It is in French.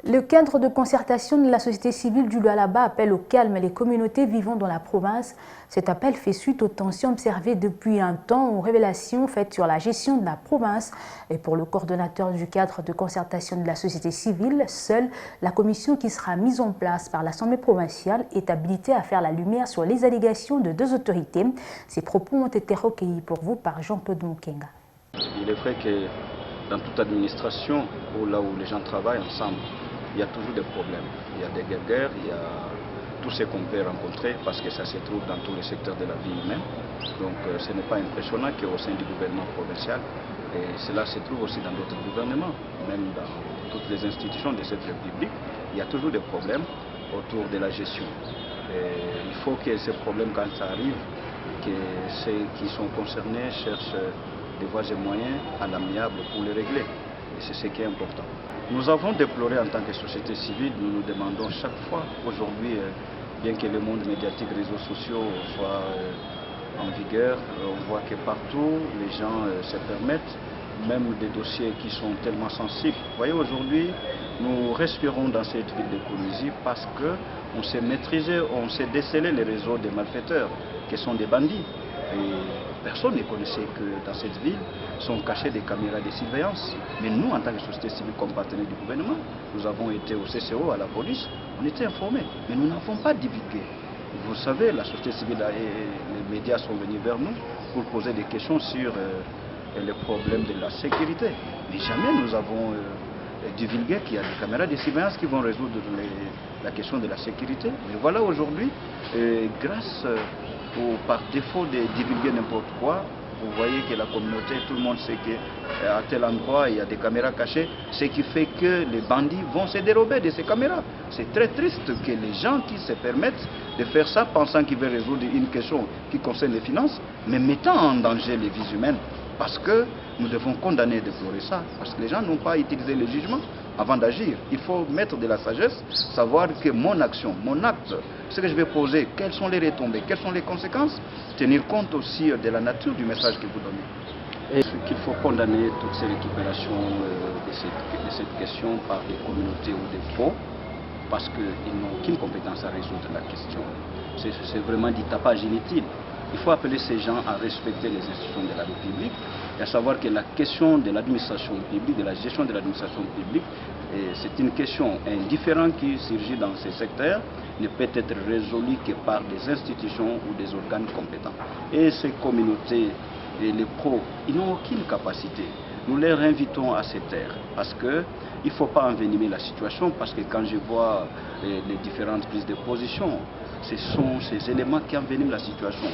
Le cadre de concertation de la société civile du Lualaba appelle au calme les communautés vivant dans la province. Cet appel fait suite aux tensions observées depuis un temps, aux révélations faites sur la gestion de la province. Et pour le coordonnateur du cadre de concertation de la société civile, seule la commission qui sera mise en place par l'Assemblée provinciale est habilitée à faire la lumière sur les allégations de deux autorités. Ces propos ont été recueillis pour vous par Jean-Claude Mukenga. Il est vrai que dans toute administration, ou là où les gens travaillent ensemble, il y a toujours des problèmes. Il y a des guerres, il y a tout ce qu'on peut rencontrer parce que ça se trouve dans tous les secteurs de la vie humaine. Donc ce n'est pas impressionnant qu'au sein du gouvernement provincial, et cela se trouve aussi dans d'autres gouvernements, même dans toutes les institutions de cette République, il y a toujours des problèmes autour de la gestion. Et il faut que ces problèmes, quand ça arrive, que ceux qui sont concernés cherchent des voies et moyens à l'amiable pour les régler. Et c'est ce qui est important. Nous avons déploré en tant que société civile, nous nous demandons chaque fois, aujourd'hui, bien que le monde médiatique, réseaux sociaux soient en vigueur, on voit que partout, les gens se permettent, même des dossiers qui sont tellement sensibles. Vous voyez, aujourd'hui, nous respirons dans cette ville de Kourouzi parce qu'on s'est maîtrisé, on s'est décelé les réseaux des malfaiteurs, qui sont des bandits. Et personne ne connaissait que dans cette ville sont cachées des caméras de surveillance. Mais nous, en tant que société civile, comme partenaire du gouvernement, nous avons été au CCO, à la police, on était informés, mais nous n'avons pas divulgué. Vous savez, la société civile et les médias sont venus vers nous pour poser des questions sur les problèmes de la sécurité. Mais jamais nous avons divulgué qu'il y a des caméras de surveillance qui vont résoudre la question de la sécurité. Mais voilà aujourd'hui, grâce par défaut de divulguer n'importe quoi, vous voyez que la communauté, tout le monde sait qu'à tel endroit il y a des caméras cachées, ce qui fait que les bandits vont se dérober de ces caméras. C'est très triste que les gens qui se permettent de faire ça pensant qu'ils veulent résoudre une question qui concerne les finances, mais mettant en danger les vies humaines. Parce que nous devons condamner et déplorer ça, parce que les gens n'ont pas utilisé le jugement avant d'agir. Il faut mettre de la sagesse, savoir que mon action, mon acte, ce que je vais poser, quelles sont les retombées, quelles sont les conséquences, tenir compte aussi de la nature du message que vous donnez. Et qu'il faut condamner toutes ces récupérations de cette question par des communautés ou des pros, parce qu'ils n'ont aucune compétence à résoudre la question. C'est vraiment du tapage inutile. Il faut appeler ces gens à respecter les institutions de la République et à savoir que la question de l'administration publique, de la gestion de l'administration publique, c'est une question indifférente qui surgit dans ces secteurs, ne peut être résolue que par des institutions ou des organes compétents. Et ces communautés et les pros, ils n'ont aucune capacité. Nous les invitons à se taire parce qu'il ne faut pas envenimer la situation, parce que quand je vois les différentes prises de position, ce sont ces éléments qui enveniment la situation.